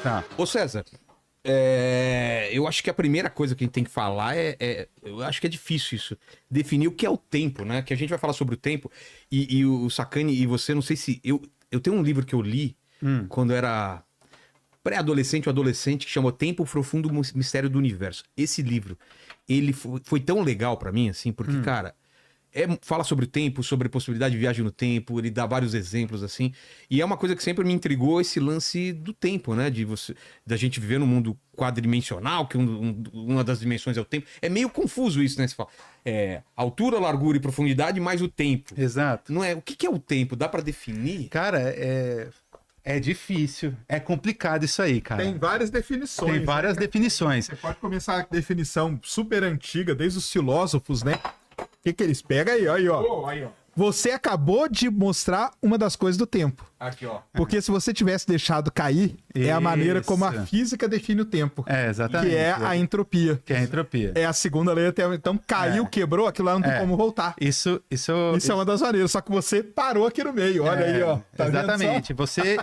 Tá. Ô César, eu acho que a primeira coisa que a gente tem que falar eu acho que é difícil isso, definir o que é o tempo, né? Que a gente vai falar sobre o tempo e o Sacani e você, não sei se... Eu tenho um livro que eu li quando eu era pré-adolescente ou adolescente que chamou Tempo, Profundo Mistério do Universo. Esse livro, ele foi tão legal pra mim, assim, porque, cara... fala sobre o tempo, sobre a possibilidade de viagem no tempo, ele dá vários exemplos, assim. E é uma coisa que sempre me intrigou, esse lance do tempo, né? Da gente viver num mundo quadridimensional, que uma das dimensões é o tempo. É meio confuso isso, né? Você fala, altura, largura e profundidade, mais o tempo. Exato. Não é? O que é o tempo? Dá pra definir? Cara, é difícil, é complicado isso aí, cara. Tem várias definições. Tem várias definições. Você pode começar a definição super antiga, desde os filósofos, né? O que eles pegam aí, ó. Aí, ó. Você acabou de mostrar uma das coisas do tempo. Aqui, ó. Porque se você tivesse deixado cair, é a maneira como a Isso. física define o tempo. Exatamente. Que é a entropia. Que é a entropia. É a segunda lei da termodinâmica. Então caiu, quebrou, aquilo lá não tem como voltar. Isso é uma das maneiras, só que você parou aqui no meio. Olha aí, ó. Tá exatamente. vendo só? Você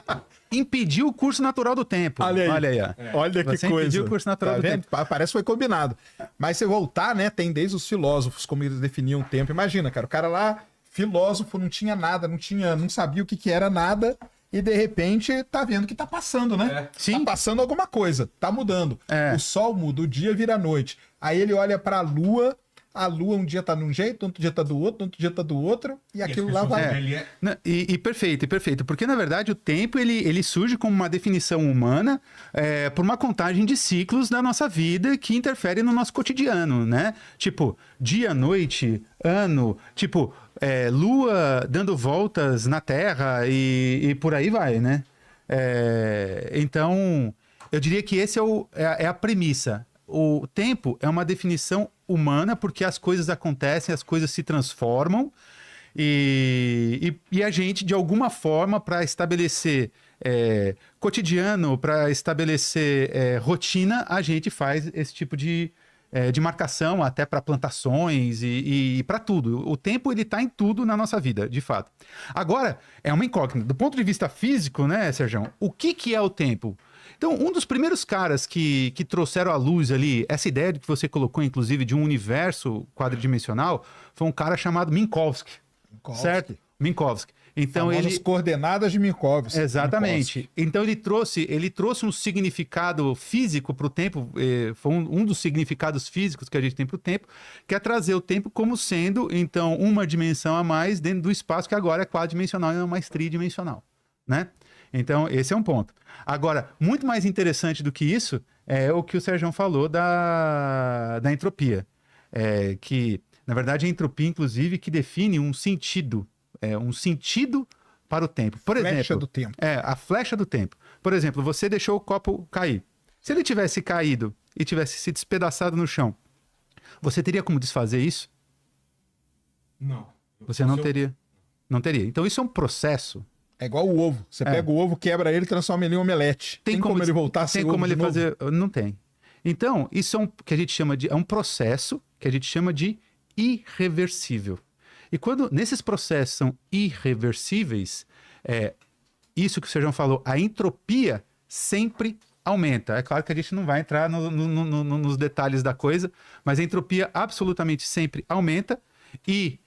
impediu o curso natural do tempo. Olha aí, ó. Olha que Você coisa. impediu o curso natural do tempo. Parece que foi combinado. Mas se voltar, né, tem desde os filósofos, como eles definiam o tempo. Imagina, cara, o cara lá, filósofo, não tinha nada, não sabia o que era nada, e de repente tá vendo que tá passando, né? Sim. Tá passando alguma coisa, tá mudando. O sol muda, o dia vira noite. Aí ele olha pra lua um dia tá de um jeito, outro dia tá do outro dia tá do outro, e aquilo lá vai... Perfeito, porque na verdade o tempo ele surge como uma definição humana por uma contagem de ciclos da nossa vida que interfere no nosso cotidiano, né? Tipo, dia, noite, ano, tipo, lua dando voltas na Terra e por aí vai, né? Então, eu diria que esse é a premissa. O tempo é uma definição humana porque as coisas acontecem, as coisas se transformam e a gente, de alguma forma, para estabelecer cotidiano, para estabelecer rotina, a gente faz esse tipo de marcação até para plantações e para tudo. O tempo ele está em tudo na nossa vida, de fato. Agora, é uma incógnita. Do ponto de vista físico, né, Sérgio? O que é o tempo? Então, um dos primeiros caras que trouxeram à luz ali essa ideia que você colocou, inclusive, de um universo quadridimensional, foi um cara chamado Minkowski. Certo? Minkowski. Então Famosas coordenadas de Minkowski. Exatamente. Então ele trouxe um significado físico para o tempo, foi um dos significados físicos que a gente tem para o tempo, que é trazer o tempo como sendo, então, uma dimensão a mais dentro do espaço que agora é quadridimensional e não mais tridimensional, né? Então, esse é um ponto. Agora, muito mais interessante do que isso é o que o Sérgio falou da entropia. Que, na verdade, a entropia, inclusive, que define um sentido para o tempo. Por exemplo, flecha do tempo. A flecha do tempo. Por exemplo, você deixou o copo cair. Se ele tivesse caído e tivesse se despedaçado no chão, você teria como desfazer isso? Não. Você não teria. Não teria. Então, isso é um processo. É igual o ovo. Você pega o ovo, quebra ele e transforma ele em omelete. Tem como ele voltar a ser ovo de novo? Não tem. Então, isso é que a gente chama de... É um processo que a gente chama de irreversível. E quando nesses processos são irreversíveis, isso que o Sérgio falou, a entropia sempre aumenta. É claro que a gente não vai entrar nos detalhes da coisa, mas a entropia absolutamente sempre aumenta e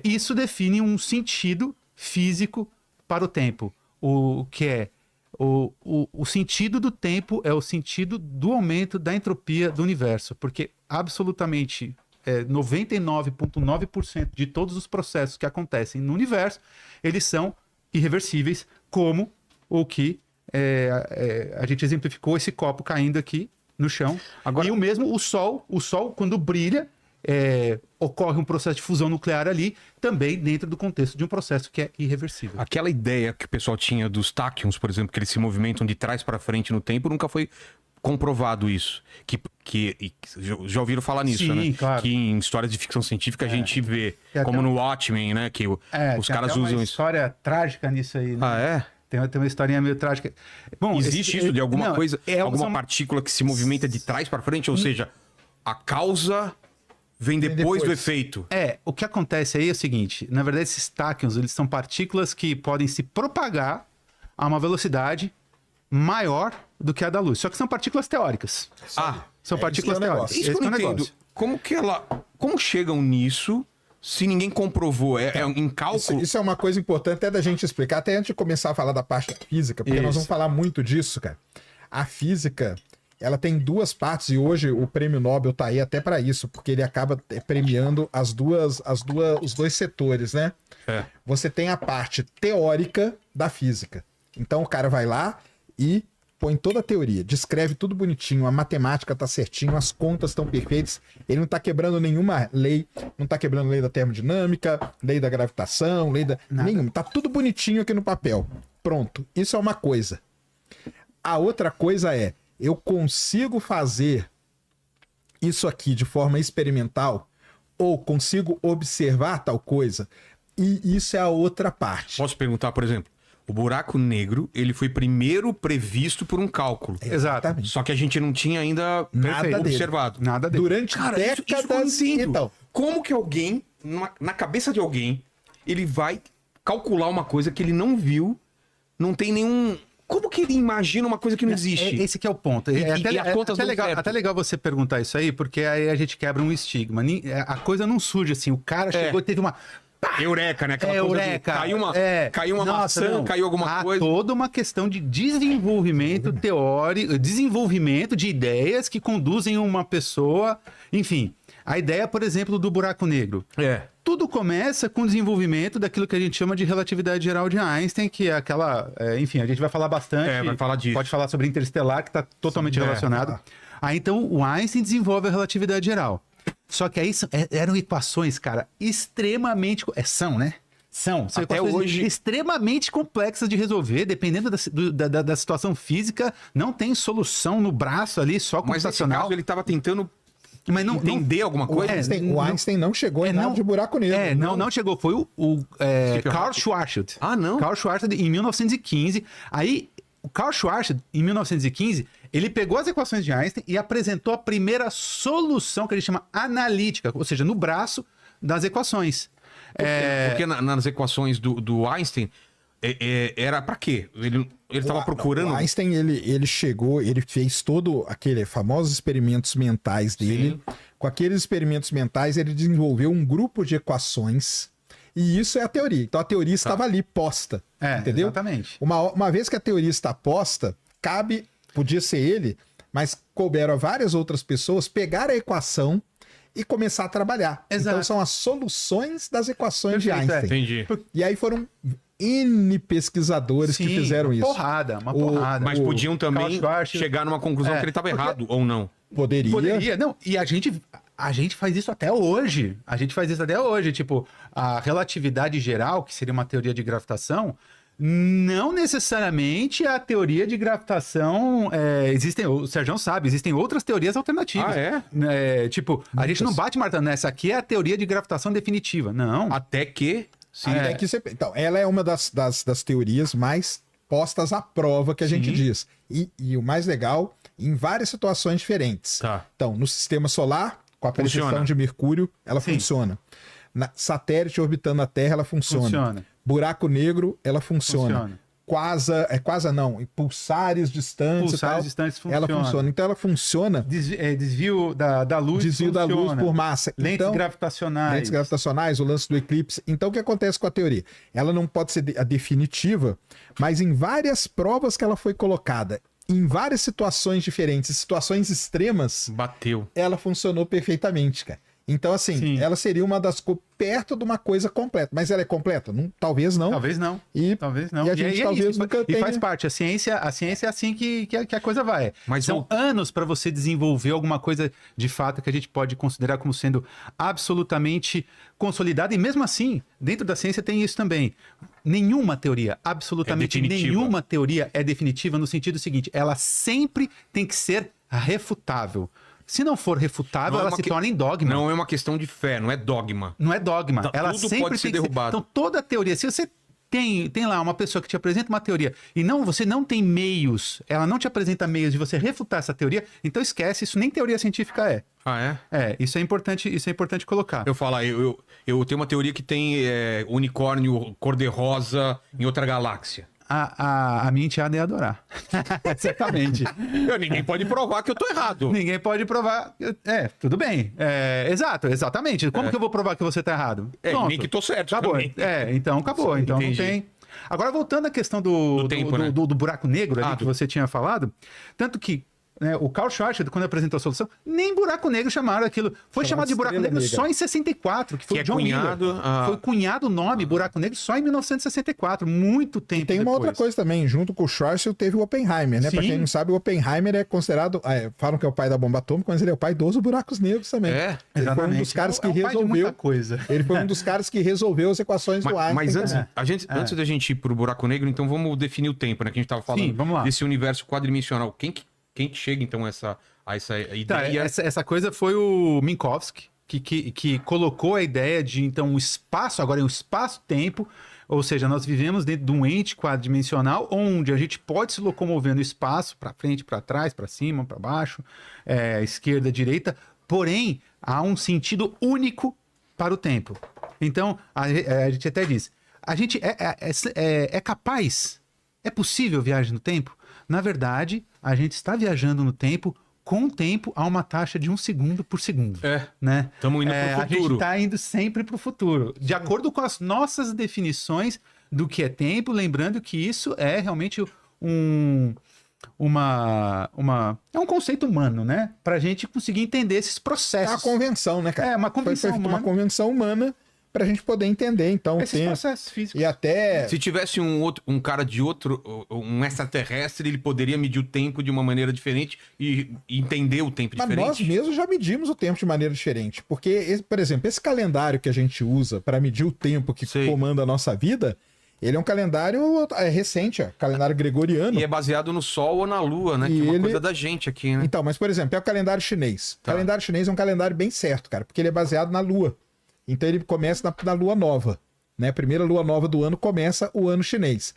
isso define um sentido físico para o tempo. O sentido do tempo é o sentido do aumento da entropia do universo, porque absolutamente 99,9% de todos os processos que acontecem no universo, eles são irreversíveis, como o que a gente exemplificou esse copo caindo aqui no chão. Agora... E o mesmo, o Sol quando brilha, ocorre um processo de fusão nuclear ali, também dentro do contexto de um processo que é irreversível. Aquela ideia que o pessoal tinha dos táquions, por exemplo, que eles se movimentam de trás para frente no tempo, nunca foi comprovado isso. Já ouviram falar nisso, sim, né? Claro. Que em histórias de ficção científica a gente vê, como no Watchmen, né? Que os caras usam isso. Tem uma história trágica nisso aí, né? Ah, é? Tem uma historinha meio trágica. Bom, existe isso de alguma coisa, alguma partícula que se movimenta de trás para frente? Ou seja, a causa vem depois do efeito. O que acontece aí é o seguinte, na verdade esses táquions, eles são partículas que podem se propagar a uma velocidade maior do que a da luz. Só que são partículas teóricas. São partículas teóricas. Isso que eu não entendo. negócio. Como chegam nisso se ninguém comprovou? É em cálculo? Isso é uma coisa importante até da gente explicar, até antes de começar a falar da parte da física, porque nós vamos falar muito disso, cara. A física, ela tem duas partes e hoje o prêmio Nobel tá aí até para isso, porque ele acaba premiando os dois setores, né? Você tem a parte teórica da física. Então o cara vai lá e põe toda a teoria, descreve tudo bonitinho, a matemática tá certinho, as contas estão perfeitas, ele não tá quebrando nenhuma lei, não tá quebrando lei da termodinâmica, lei da gravitação, nenhuma, tá tudo bonitinho aqui no papel. Pronto, isso é uma coisa. A outra coisa é, eu consigo fazer isso aqui de forma experimental ou consigo observar tal coisa, e isso é a outra parte. Posso perguntar, por exemplo, o buraco negro, ele foi primeiro previsto por um cálculo. Exatamente. Só que a gente não tinha ainda Nada observado. Nada dele. Durante Isso que eu não décadas. entendo. Então, Como que alguém, na cabeça de alguém, ele vai calcular uma coisa que ele não viu, não tem nenhum... Como que ele imagina uma coisa que não existe? Esse que é o ponto. E as contas não certo. Até legal você perguntar isso aí, porque aí a gente quebra um estigma. A coisa não surge assim, o cara chegou e teve uma... Eureka, né? Aquela coisa Eureka. caiu uma Nossa, maçã, não. caiu alguma Há coisa. toda uma questão de desenvolvimento teórico, desenvolvimento de ideias que conduzem uma pessoa... Enfim, a ideia, por exemplo, do buraco negro. Tudo começa com o desenvolvimento daquilo que a gente chama de relatividade geral de Einstein, que é aquela... enfim, a gente vai falar bastante. Vai falar disso. Pode falar sobre Interestelar, que está totalmente relacionado. Aí, então, o Einstein desenvolve a relatividade geral. Só que aí eram equações, cara, extremamente... São, né? São Até equações hoje... extremamente complexas de resolver, dependendo da situação física. Não tem solução no braço ali, só Mas nesse computacional. caso ele estava tentando Mas não, entender alguma coisa. o Einstein não chegou em nada de buraco negro. Não chegou. Foi o Karl Schwarzschild. Não? Karl Schwarzschild em 1915. Aí, o Karl Schwarzschild, em 1915, ele pegou as equações de Einstein e apresentou a primeira solução que a gente chama analítica, ou seja, no braço das equações. Porque nas equações do Einstein, era pra quê? Ele estava procurando... O Einstein, ele chegou, ele fez todo aquele famosos experimentos mentais dele. Sim. Com aqueles experimentos mentais, ele desenvolveu um grupo de equações. E isso é a teoria. Então, a teoria estava ali posta. Entendeu? Exatamente. Uma vez que a teoria está posta, podia ser ele, mas couberam a várias outras pessoas pegar a equação e começar a trabalhar. Exato. Então, são as soluções das equações de Perfeito, Einstein. Entendi. E aí foram N pesquisadores que fizeram isso. Uma porrada. Mas podiam também Karl Schwarzschild- chegar numa conclusão que ele estava errado, ou não. Poderia. Não, e a gente faz isso até hoje. Tipo, a relatividade geral, que seria uma teoria de gravitação, não necessariamente a teoria de gravitação... o Sérgio sabe, existem outras teorias alternativas. Tipo, a gente não bate martelo nessa aqui, é a teoria de gravitação definitiva. Não. Até que... Então, ela é uma das teorias mais postas à prova que a gente diz. E o mais legal, em várias situações diferentes. Então, no sistema solar, com a precessão de Mercúrio, ela funciona. Satélite orbitando a Terra, ela funciona. Buraco negro, ela funciona. Pulsares distantes e tal. Ela funciona. Então ela funciona. Desvio da luz. Desvio da luz por massa. Lentes gravitacionais. Lentes gravitacionais, o lance do eclipse. Então o que acontece com a teoria? Ela não pode ser a definitiva, mas em várias provas que ela foi colocada, em várias situações diferentes, situações extremas, bateu. Ela funcionou perfeitamente, cara. Então, assim, ela seria uma das... perto de uma coisa completa. Mas ela é completa? Talvez não. Talvez não. Talvez não. E a gente talvez nunca tenha... E faz parte. A ciência é assim que a coisa vai. Mas são anos para você desenvolver alguma coisa de fato que a gente pode considerar como sendo absolutamente consolidada. E mesmo assim, dentro da ciência tem isso também. Nenhuma teoria, absolutamente nenhuma teoria é definitiva no sentido seguinte. Ela sempre tem que ser refutável. Se não for refutável, ela se torna em dogma. Não é uma questão de fé, não é dogma. Não é dogma. Ela tudo sempre pode ser tem derrubado. Então, toda teoria, se você tem lá uma pessoa que te apresenta uma teoria e você não tem meios, ela não te apresenta meios de você refutar essa teoria, então esquece, isso nem teoria científica é. Isso é importante colocar. Eu falo, eu tenho uma teoria que tem unicórnio cor-de-rosa em outra galáxia. a minha enteada ia adorar. Certamente. Ninguém pode provar que eu tô errado. Ninguém pode provar. Tudo bem. Exatamente. Como que eu vou provar que você tá errado? Nem que tô certo. Acabou. Também. Então acabou. Então Entendi. não tem. Agora, voltando à questão do tempo, né? do buraco negro ali Ah, que você tinha falado, tanto que o Carl Schwarzenegger, quando apresentou a solução, nem buraco negro chamaram aquilo. Foi chamado de buraco negro só em 64, que foi Que o John cunhado, Miller. Foi cunhado o nome buraco negro só em 1964, muito tempo E tem uma depois. outra coisa também, junto com o Schwarzschild teve o Oppenheimer, né? Sim. Pra quem não sabe, o Oppenheimer é considerado, falam que é o pai da bomba atômica, mas ele é o pai dos buracos negros também. Ele foi um dos caras que É o pai de resolveu. muita coisa. Ele foi um dos caras que resolveu as equações do Einstein. Mas antes, também. antes da gente ir pro buraco negro, então vamos definir o tempo, né? Que a gente tava falando vamos lá. desse universo quadridimensional. Quem que chega, então, a essa Tá, ideia? essa coisa foi o Minkowski, que colocou a ideia de, então, o espaço, agora é o espaço-tempo, ou seja, nós vivemos dentro de um ente quadridimensional onde a gente pode se locomover no espaço, para frente, para trás, para cima, para baixo, esquerda, direita, porém, há um sentido único para o tempo. Então, a gente até diz, a gente é capaz, é possível viagem no tempo? Na verdade, a gente está viajando no tempo com o tempo a uma taxa de 1 segundo por segundo. Né? Estamos indo para o A gente futuro. está indo sempre para o futuro. De acordo com as nossas definições do que é tempo, lembrando que isso é realmente um conceito humano, né? Para a gente conseguir entender esses É processos. uma convenção, né, cara? Uma convenção Foi feita uma humana. convenção humana pra gente poder entender, então, o Esses tempo. processos físicos. E até... Se tivesse um cara de outro, um extraterrestre, ele poderia medir o tempo de uma maneira diferente e entender o tempo Mas diferente. nós mesmos já medimos o tempo de maneira diferente. Porque, por exemplo, esse calendário que a gente usa para medir o tempo que Sei. comanda a nossa vida, ele é um calendário recente, calendário gregoriano. E é baseado no Sol ou na Lua, né? E Que é uma ele- coisa da gente aqui, né? Então, mas, por exemplo, é o calendário chinês. Tá. O calendário chinês é um calendário bem certo, cara, porque ele é baseado na Lua. Então ele começa na Lua Nova, né? A primeira Lua Nova do ano começa o ano chinês.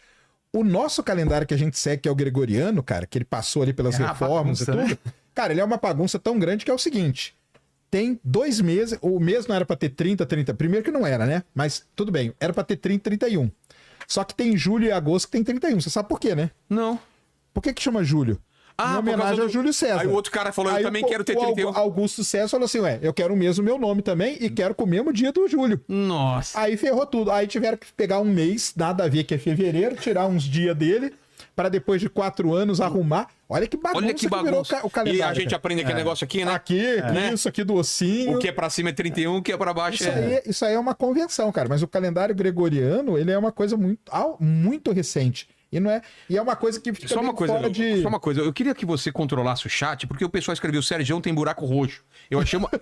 O nosso calendário que a gente segue, que é o gregoriano, cara, que ele passou ali pelas É uma reformas bagunça, e tudo. Cara, ele é uma bagunça tão grande que é o seguinte: tem 2 meses, o mês não era pra ter 30, primeiro que não era, né? Mas tudo bem, era pra ter 30, 31. Só que tem julho e agosto que tem 31. Você sabe por quê, né? Não. Por que chama julho? Em por causa homenagem ao Júlio César. Aí o outro cara falou, eu Aí também quero ter 31. Augusto César falou assim, eu quero mesmo o meu nome também e quero com o mesmo dia do Júlio. Nossa. Aí ferrou tudo. Aí tiveram que pegar um mês, nada a ver, que é fevereiro, tirar uns dias dele, para depois de 4 anos arrumar. Olha que bagunça, Olha que virou bagunça. o calendário. E a gente cara. aprende aquele negócio aqui, né? Aqui, isso aqui do ossinho. O que é pra cima é 31, o que é pra baixo Isso aí é uma convenção, cara. Mas o calendário gregoriano, ele é uma coisa muito recente. E não é, e é uma coisa que fica Só uma bem coisa, fora de... só uma coisa, eu queria que você controlasse o chat, porque o pessoal escreveu, Sérgio tem buraco roxo.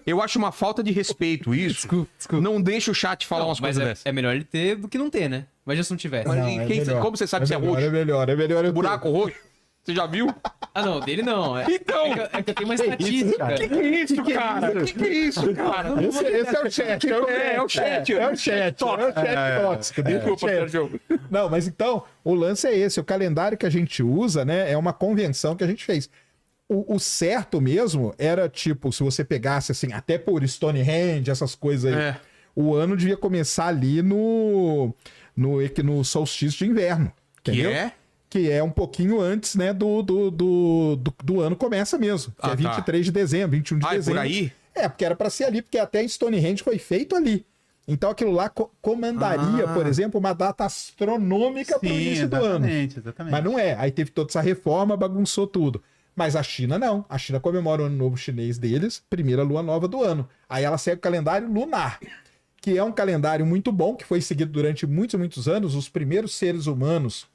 Eu acho uma falta de respeito isso. Desculpa. Não deixa o chat falar umas Mas coisas é, dessas. é melhor ele ter do que não ter, né? Imagina se não tivesse. Mas Não, e é quem- melhor. como você sabe se é melhor, roxo? É melhor eu ter. Buraco roxo? Você já viu? Ah, não, dele não. Então. É que eu tenho uma estatística. Que é isso, cara? Que é isso, cara? Esse é o chat. É o chat. É o chat. É o chat tóxico. Desculpa, Chat. Sérgio. Não, mas então, o lance é esse. O calendário que a gente usa, né, é uma convenção que a gente fez. O certo mesmo era, tipo, se você pegasse, assim, até por Stonehenge, essas coisas aí, É. o ano devia começar ali no solstício de inverno. Que Entendeu? é? Que é um pouquinho antes, né, do ano começa mesmo. Que Ah, é 23 de dezembro, 21 de Ah, é por dezembro. aí? É, porque era pra ser ali, porque até Stonehenge foi feito ali. Então aquilo lá comandaria, por exemplo, uma data astronômica pro início do ano. Exatamente. Mas não é. Aí teve toda essa reforma, bagunçou tudo. Mas a China não. A China comemora o ano novo chinês deles, primeira lua nova do ano. Aí ela segue o calendário lunar, que é um calendário muito bom, que foi seguido durante muitos e muitos anos. Os primeiros seres humanos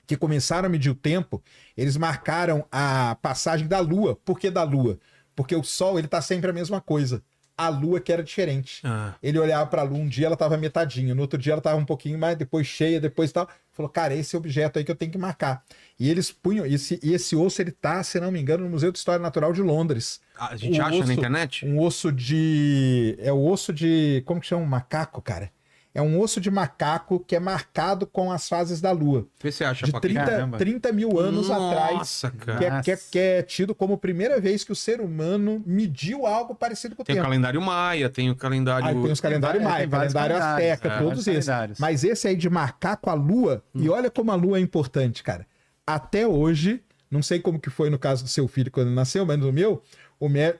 que começaram a medir o tempo, eles marcaram a passagem da Lua. Por que da Lua? Porque o Sol, ele tá sempre a mesma coisa. A Lua que era diferente. Ah. Ele olhava pra Lua, um dia ela tava metadinha, no outro dia ela tava um pouquinho mais, depois cheia, depois tal. Falou, cara, esse objeto aí que eu tenho que marcar. E eles punham, esse osso, ele tá, se não me engano, no Museu de História Natural de Londres. A gente O acha na osso- internet? Um osso de... É o osso de... Como que chama? Um macaco, cara? É um osso de macaco que é marcado com as fases da Lua. Vê se você acha, De Paquito. 30 mil anos atrás. Nossa, cara. Que é tido como a primeira vez que o ser humano mediu algo parecido com o Tem o tempo. calendário maia, tem o calendário... Aí tem os calendários Tem maia, vários calendário calendários, asteca, vários todos esses. calendários. Mas esse aí de macaco a Lua, e olha como a Lua é importante, cara. Até hoje, não sei como que foi no caso do seu filho quando ele nasceu, mas no meu,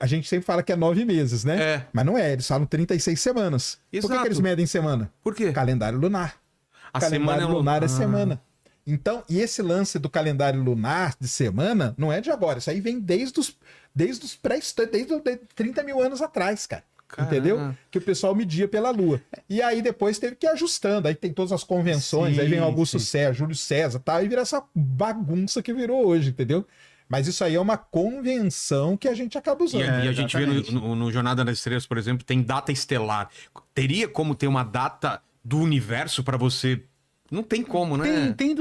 a gente sempre fala que é 9 meses, né? É. Mas não é, eles falam 36 semanas. Por que Exato. eles medem semana? Por quê? Calendário lunar. A Calendário semana lunar é semana. Então, e esse lance do calendário lunar de semana não é de agora. Isso aí vem desde os pré-históricos, desde 30 mil anos atrás, cara. Caramba. Entendeu? Que o pessoal media pela Lua. E aí depois teve que ir ajustando. Aí tem todas as convenções, Sim, aí vem Augusto sim. César, Júlio César, tá? E vira essa bagunça que virou hoje, entendeu? Mas isso aí é uma convenção que a gente acaba E, usando. a- e a gente vê exatamente. no Jornada das Estrelas, por exemplo, tem data estelar. Teria como ter uma data do universo pra você... Não tem como, né? Tem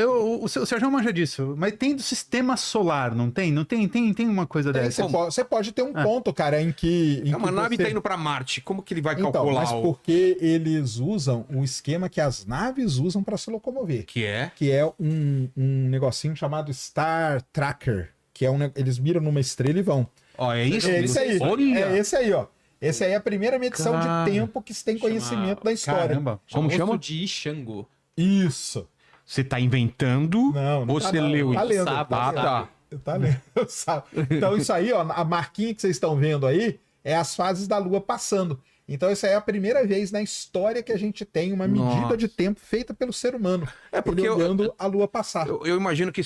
o Sérgio manja disso, mas tem do sistema solar, não tem? Não tem? Tem uma coisa dessa. Você pode ter um ponto, cara, em que. É uma nave tá indo pra Marte. Como que ele vai Então, calcular mas o porque eles usam o esquema que as naves usam para se locomover, que é? que é um negocinho chamado Star Tracker, que é eles miram numa estrela e vão. Ó, é isso? É esse aí. Olha! É esse aí, ó. Esse aí é a primeira medição Cara. de tempo que se tem conhecimento da história. Caramba. Como Osso chama? de Xangô. Isso. Você tá inventando Não, não ou tá, você não. leu Tá isso? lendo, Sabe, tá Ah, lendo. tá. Tá lendo, sabe? Então isso aí, ó, a marquinha que vocês estão vendo aí é as fases da Lua passando. Então isso aí é a primeira vez na história que a gente tem uma medida Nossa. de tempo feita pelo ser humano. É porque ele olhando a Lua passar. Eu imagino que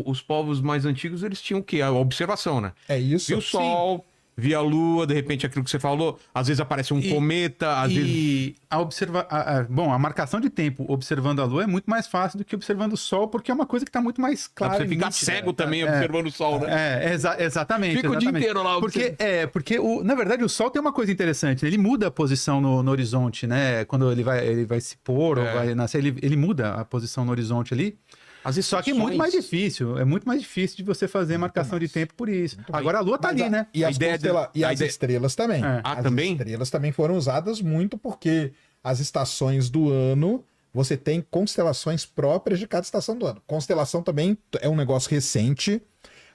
os povos mais antigos, eles tinham o quê? A observação, né? É isso. Via o Sol, via a Lua, de repente aquilo que você falou, às vezes aparece um cometa, às vezes... E a marcação de tempo observando a Lua é muito mais fácil do que observando o Sol, porque é uma coisa que está muito mais Dá pra clara. você e ficar nítida. cego também observando o Sol, né? Exatamente. Fica o dia exatamente. inteiro lá Porque na verdade o Sol tem uma coisa interessante, ele muda a posição no horizonte, né? Quando ele vai se pôr ou vai nascer, ele muda a posição no horizonte ali. Às vezes Só que é muito mais difícil, de você fazer marcação de tempo por isso. Agora a Lua tá Mas ali, né? E A as, ideia a ideia- estrelas também. É. Ah, As também? estrelas também foram usadas muito porque as estações do ano, você tem constelações próprias de cada estação do ano. Constelação também é um negócio recente,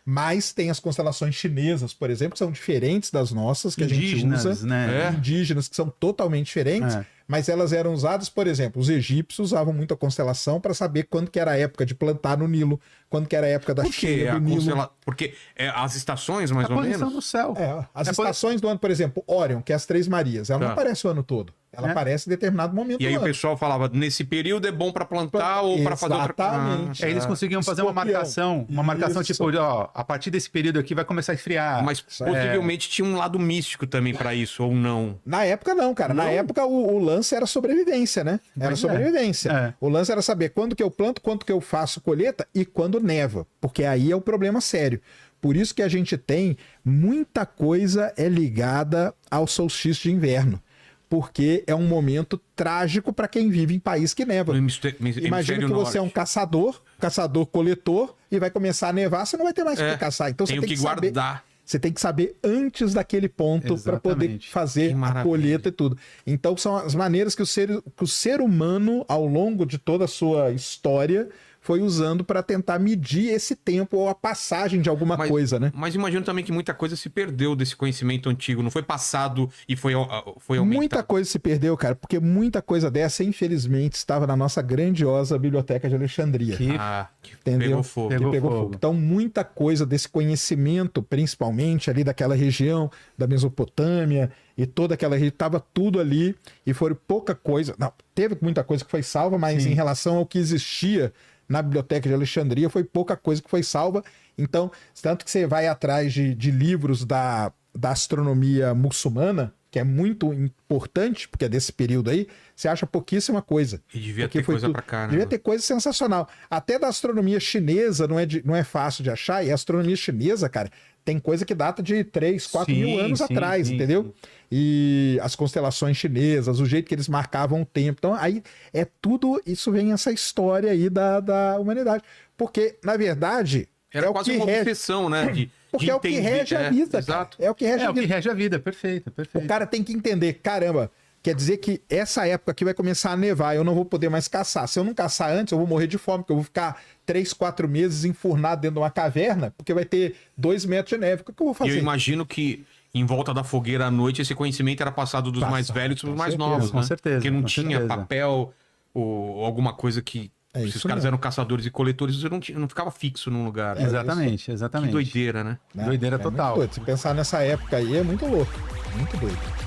mas tem as constelações chinesas, por exemplo, que são diferentes das nossas, que a gente Indígenas, usa. né? É. Indígenas, que são totalmente diferentes. É. Mas elas eram usadas, por exemplo, os egípcios usavam muito a constelação para saber quando que era a época de plantar no Nilo, quando que era a época da Por quê? cheia do Nilo. Porque as estações, mais A ou posição menos... do céu. É, as É, estações do ano, por exemplo, Órion, que é as Três Marias, ela Tá. não aparece o ano todo. Ela É. aparece em determinado momento E aí do o ano. pessoal falava, nesse período é bom pra plantar ou pra fazer outra coisa? Exatamente. Aí eles conseguiam fazer Escorpião. uma marcação Isso. tipo, ó, a partir desse período aqui vai começar a esfriar. Mas possivelmente tinha um lado místico também pra isso, ou não. Na época não, cara. Na época o lance era sobrevivência, né? Era Mas sobrevivência. é. O lance era saber quando que eu planto, quando que eu faço colheita e quando neva. Porque aí é o problema sério. Por isso que a gente tem muita coisa é ligada ao solstício de inverno. Porque é um momento trágico para quem vive em país que neva. No hemisfério Imagina que você é um norte. caçador-coletor, e vai começar a nevar, você não vai ter mais o É, que caçar. Então tenho você tem que que saber. guardar. Você tem que saber antes daquele ponto para poder Exatamente. fazer Que a maravilha. colheita e tudo. Então são as maneiras que o ser humano, ao longo de toda a sua história, foi usando para tentar medir esse tempo ou a passagem de alguma coisa, né? Mas imagino também que muita coisa se perdeu desse conhecimento antigo. Não foi passado e foi aumentado. Muita coisa se perdeu, cara, porque muita coisa dessa, infelizmente, estava na nossa grandiosa Biblioteca de Alexandria. Que Entendeu? pegou fogo. Que Pegou pegou fogo. fogo. Então, muita coisa desse conhecimento, principalmente ali daquela região da Mesopotâmia e toda aquela região, estava tudo ali e foi pouca coisa. Não, teve muita coisa que foi salva, mas Sim. em relação ao que existia na Biblioteca de Alexandria, foi pouca coisa que foi salva. Então, tanto que você vai atrás de livros da astronomia muçulmana, que é muito importante, porque é desse período aí, você acha pouquíssima coisa. E devia Porque ter foi coisa tudo- pra caramba. Devia ter coisa sensacional. Até da astronomia chinesa não é fácil de achar. E a astronomia chinesa, cara, tem coisa que data de 3, 4 Sim, mil anos sim, atrás, sim, entendeu? sim. E as constelações chinesas, o jeito que eles marcavam o tempo. Então, aí é tudo. Isso vem essa história aí da humanidade. Porque, na verdade, Era é o quase que uma rege. obsessão, né? Porque de é o que entender. rege a vida, cara. Exato. É o que rege É a o que vida. rege a vida, perfeito, O perfeito. cara tem que entender, caramba, quer dizer que essa época aqui vai começar a nevar, eu não vou poder mais caçar. Se eu não caçar antes, eu vou morrer de fome, porque eu vou ficar 3, 4 meses enfurnado dentro de uma caverna, porque vai ter 2 metros de neve. O que eu vou E fazer? eu imagino que em volta da fogueira à noite esse conhecimento era passado dos mais velhos para os mais certeza, novos, com né? certeza, Porque não com tinha certeza. papel ou alguma coisa que... É se isso os caras mesmo. eram caçadores e coletores, você não ficava fixo num lugar. É, Exatamente, Que exatamente. doideira, né? Né? Doideira É muito total. doido. Se pensar nessa época aí, é muito louco. Muito doido.